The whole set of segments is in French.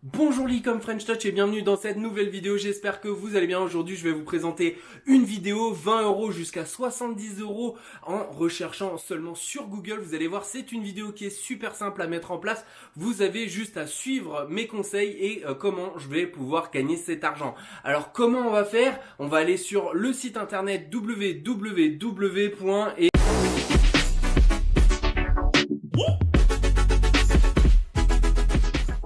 Bonjour comme French Touch et bienvenue dans cette nouvelle vidéo, j'espère que vous allez bien. Aujourd'hui je vais vous présenter une vidéo 20 € jusqu'à 70 € en recherchant seulement sur Google. Vous allez voir, c'est une vidéo qui est super simple à mettre en place. Vous avez juste à suivre mes conseils et comment je vais pouvoir gagner cet argent. Alors comment on va faire? On va aller sur le site internet www.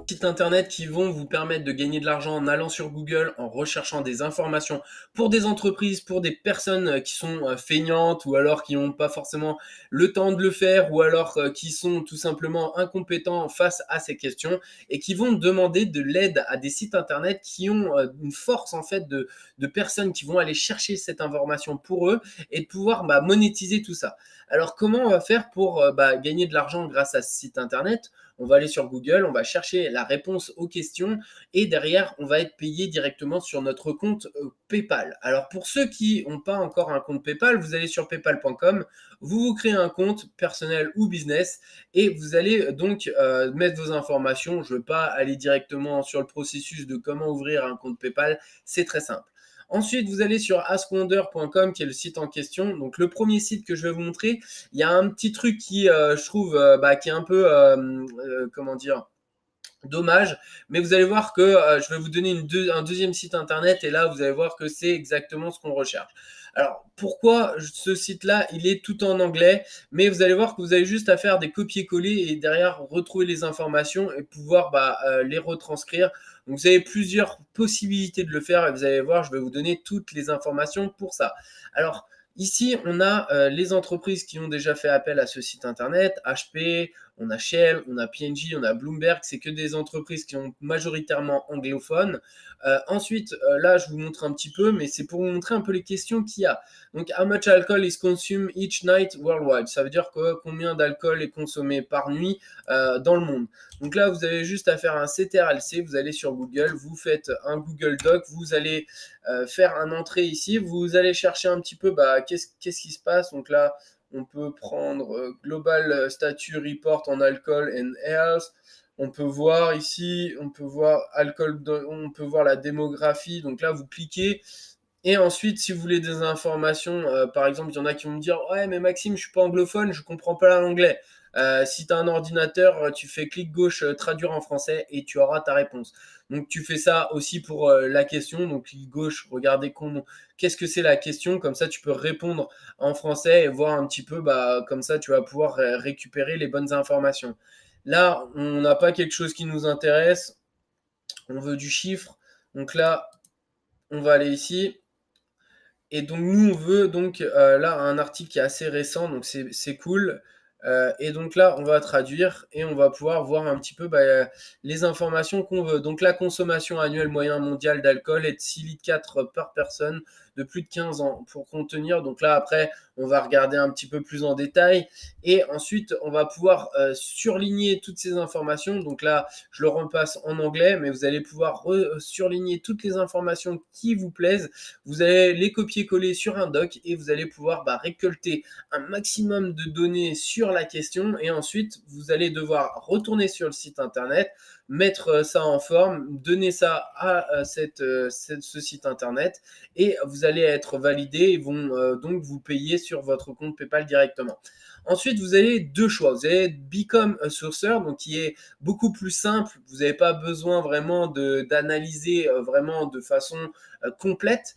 Sites internet qui vont vous permettre de gagner de l'argent en allant sur Google, en recherchant des informations pour des entreprises, pour des personnes qui sont feignantes ou alors qui n'ont pas forcément le temps de le faire ou alors qui sont tout simplement incompétents face à ces questions et qui vont demander de l'aide à des sites internet qui ont une force en fait de personnes qui vont aller chercher cette information pour eux et de pouvoir monétiser tout ça. Alors comment on va faire pour gagner de l'argent grâce à ce site internet? On va aller sur Google, on va chercher la réponse aux questions et derrière, on va être payé directement sur notre compte PayPal. Alors pour ceux qui n'ont pas encore un compte PayPal, vous allez sur paypal.com, vous vous créez un compte personnel ou business et vous allez donc mettre vos informations. Je ne vais pas aller directement sur le processus de comment ouvrir un compte PayPal, c'est très simple. Ensuite, vous allez sur askwonder.com qui est le site en question. Donc le premier site que je vais vous montrer, il y a un petit truc qui, je trouve, qui est un peu, comment dire, dommage, mais vous allez voir que je vais vous donner un deuxième site internet et là vous allez voir que c'est exactement ce qu'on recherche. Alors pourquoi ce site-là, il est tout en anglais, mais vous allez voir que vous avez juste à faire des copier-coller et derrière retrouver les informations et pouvoir les retranscrire. Donc vous avez plusieurs possibilités de le faire et vous allez voir, je vais vous donner toutes les informations pour ça. Alors ici, on a les entreprises qui ont déjà fait appel à ce site internet, HP, on a Shell, on a P&G, on a Bloomberg, c'est que des entreprises qui sont majoritairement anglophones. Ensuite, là, je vous montre un petit peu, mais c'est pour vous montrer un peu les questions qu'il y a. Donc, how much alcohol is consumed each night worldwide? Ça veut dire que combien d'alcool est consommé par nuit dans le monde. Donc là, vous avez juste à faire un CTRL-C, vous allez sur Google, vous faites un Google Doc, vous allez faire un entrée ici, vous allez chercher un petit peu qu'est-ce qui se passe. Donc là, on peut prendre Global Statue Report on Alcohol and Health. On peut voir ici, on peut voir on peut voir la démographie. Donc là, vous cliquez. Et ensuite, si vous voulez des informations, par exemple, il y en a qui vont me dire ouais, mais Maxime, je suis pas anglophone, je comprends pas l'anglais. Si tu as un ordinateur, tu fais clic gauche, traduire en français et tu auras ta réponse. Donc tu fais ça aussi pour la question. Donc clic gauche, regardez qu'est-ce que c'est la question. Comme ça, tu peux répondre en français et voir un petit peu. Comme ça, tu vas pouvoir récupérer les bonnes informations. Là, on n'a pas quelque chose qui nous intéresse. On veut du chiffre. Donc là, on va aller ici. Et donc nous on veut donc là un article qui est assez récent, donc c'est cool. Et donc là on va traduire et on va pouvoir voir un petit peu les informations qu'on veut. Donc la consommation annuelle moyenne mondiale d'alcool est de 6 litres 4 par personne de plus de 15 ans pour contenir. Donc là après on va regarder un petit peu plus en détail et ensuite on va pouvoir surligner toutes ces informations. Donc là je le repasse en anglais, mais vous allez pouvoir surligner toutes les informations qui vous plaisent. Vous allez les copier-coller sur un doc et vous allez pouvoir récolter un maximum de données sur la question et ensuite vous allez devoir retourner sur le site internet, mettre ça en forme, donner ça à ce site internet et vous allez être validé et vont donc vous payer sur votre compte PayPal directement. Ensuite, vous avez deux choix. Vous avez Become a Sourcer, donc qui est beaucoup plus simple. Vous n'avez pas besoin vraiment d'analyser vraiment de façon complète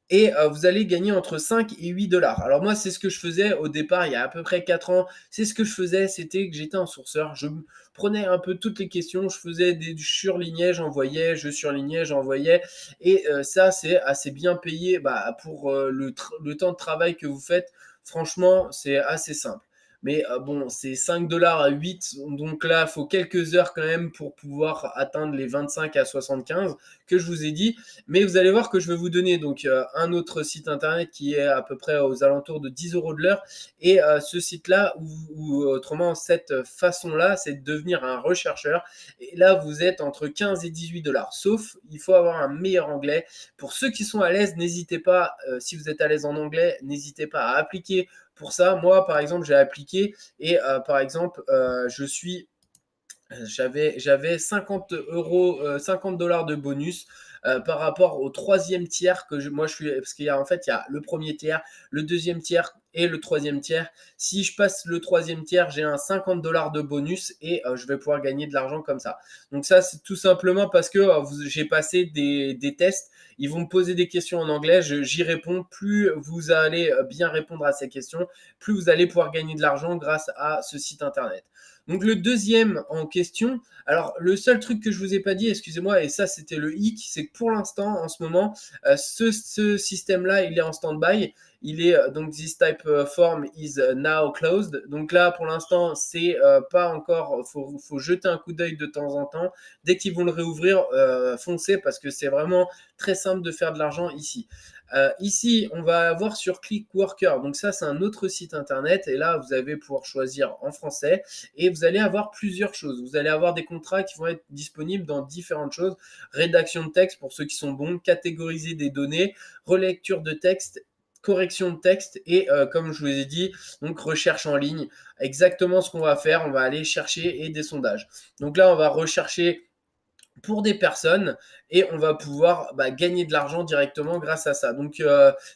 et vous allez gagner entre 5 et 8 dollars. Alors moi, c'est ce que je faisais au départ, il y a à peu près 4 ans. C'est ce que je faisais, c'était que j'étais un sourceur. Je prenais un peu toutes les questions, je faisais du surlignais, j'envoyais, je surlignais, j'envoyais. Et ça, c'est assez bien payé pour le temps de travail que vous faites. Franchement, c'est assez simple. Mais bon, c'est 5 dollars à 8, donc là, il faut quelques heures quand même pour pouvoir atteindre les 25 à 75 que je vous ai dit. Mais vous allez voir que je vais vous donner donc un autre site internet qui est à peu près aux alentours de 10 € de l'heure. Et ce site-là, ou autrement, cette façon-là, c'est de devenir un rechercheur. Et là, vous êtes entre 15 et 18 dollars. Sauf, il faut avoir un meilleur anglais. Pour ceux qui sont à l'aise, n'hésitez pas, si vous êtes à l'aise en anglais, n'hésitez pas à appliquer pour ça. Moi, par exemple, j'ai appliqué et par exemple, je suis j'avais 50 €, 50 $ de bonus par rapport au troisième tiers moi je suis, parce qu'il y a en fait il y a le premier tiers, le deuxième tiers et le troisième tiers. Si je passe le troisième tiers, j'ai un 50 $ de bonus et je vais pouvoir gagner de l'argent comme ça. Donc ça, c'est tout simplement parce que j'ai passé des tests. Ils vont me poser des questions en anglais, j'y réponds. Plus vous allez bien répondre à ces questions, plus vous allez pouvoir gagner de l'argent grâce à ce site internet. Donc le deuxième en question, alors le seul truc que je vous ai pas dit, excusez-moi, et ça c'était le hic, c'est que pour l'instant, en ce moment, ce système-là, il est en stand-by. Il est donc this type form is now closed. Donc là, pour l'instant, c'est pas encore. Faut jeter un coup d'œil de temps en temps. Dès qu'ils vont le réouvrir, foncez parce que c'est vraiment très simple de faire de l'argent ici. Ici, on va avoir sur Clickworker. Donc ça, c'est un autre site internet. Et là, vous allez pouvoir choisir en français. Et vous allez avoir plusieurs choses. Vous allez avoir des contrats qui vont être disponibles dans différentes choses. Rédaction de texte pour ceux qui sont bons. Catégoriser des données. Relecture de texte, correction de texte et comme je vous ai dit, donc recherche en ligne. Exactement ce qu'on va faire, on va aller chercher et des sondages. Donc là, on va rechercher pour des personnes et on va pouvoir gagner de l'argent directement grâce à ça. Donc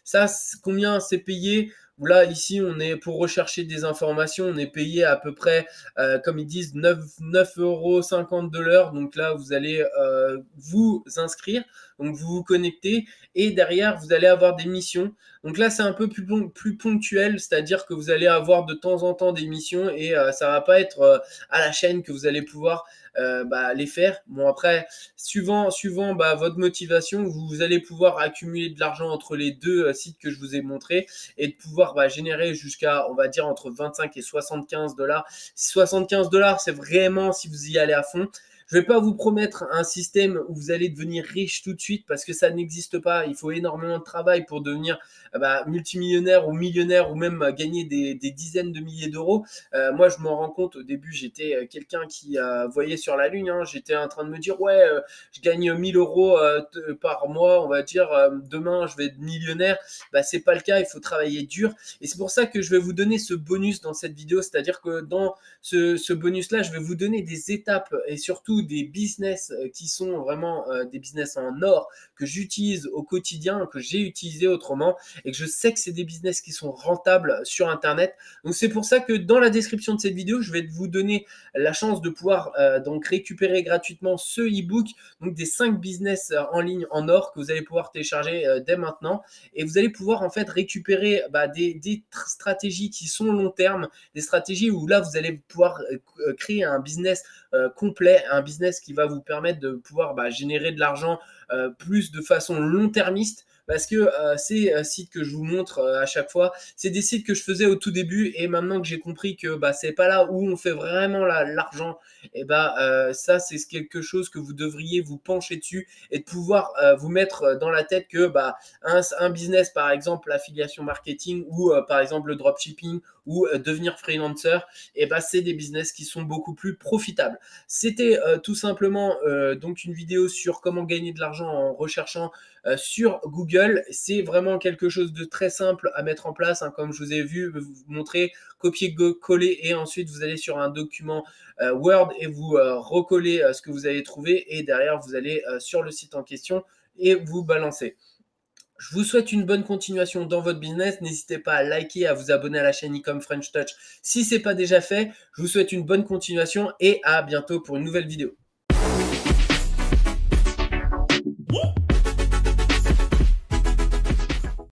ça, combien c'est payé? Là, ici, on est pour rechercher des informations, on est payé à peu près, comme ils disent, 9,50 € de l'heure. Donc là, vous allez vous inscrire, donc vous vous connectez et derrière, vous allez avoir des missions. Donc là, c'est un peu plus ponctuel, c'est-à-dire que vous allez avoir de temps en temps des missions et ça va pas être à la chaîne que vous allez pouvoir les faire. Bon, après, suivant votre motivation, vous allez pouvoir accumuler de l'argent entre les deux sites que je vous ai montrés et de pouvoir générer jusqu'à, on va dire, entre 25 et 75 $. 75 $, c'est vraiment si vous y allez à fond. Je ne vais pas vous promettre un système où vous allez devenir riche tout de suite parce que ça n'existe pas. Il faut énormément de travail pour devenir multimillionnaire ou millionnaire ou même gagner des dizaines de milliers d'euros. Moi, je m'en rends compte. Au début, j'étais quelqu'un qui voyait sur la lune. Hein. J'étais en train de me dire, ouais, je gagne 1000 € par mois, on va dire, demain, je vais être millionnaire. C'est pas le cas. Il faut travailler dur. Et c'est pour ça que je vais vous donner ce bonus dans cette vidéo. C'est-à-dire que dans ce bonus-là, je vais vous donner des étapes et surtout des business qui sont vraiment des business en or que j'utilise au quotidien, que j'ai utilisé autrement et que je sais que c'est des business qui sont rentables sur Internet. Donc c'est pour ça que dans la description de cette vidéo, je vais vous donner la chance de pouvoir donc récupérer gratuitement ce e-book, donc des 5 business en ligne en or que vous allez pouvoir télécharger dès maintenant et vous allez pouvoir en fait récupérer des stratégies qui sont long terme, des stratégies où là vous allez pouvoir créer un business complet, un business qui va vous permettre de pouvoir générer de l'argent plus de façon long-termiste parce que ces sites que je vous montre à chaque fois, c'est des sites que je faisais au tout début et maintenant que j'ai compris que c'est pas là où on fait vraiment l'argent, et ça c'est quelque chose que vous devriez vous pencher dessus et de pouvoir vous mettre dans la tête que un business par exemple l'affiliation marketing ou par exemple le dropshipping ou devenir freelancer, c'est des business qui sont beaucoup plus profitables. C'était tout simplement donc une vidéo sur comment gagner de l'argent en recherchant sur Google. C'est vraiment quelque chose de très simple à mettre en place, hein, comme je vous ai vu vous montrer, copier-coller et ensuite vous allez sur un document Word et vous recollez ce que vous avez trouvé et derrière vous allez sur le site en question et vous balancez. Je vous souhaite une bonne continuation dans votre business. N'hésitez pas à liker, à vous abonner à la chaîne Ecom French Touch si ce n'est pas déjà fait. Je vous souhaite une bonne continuation et à bientôt pour une nouvelle vidéo.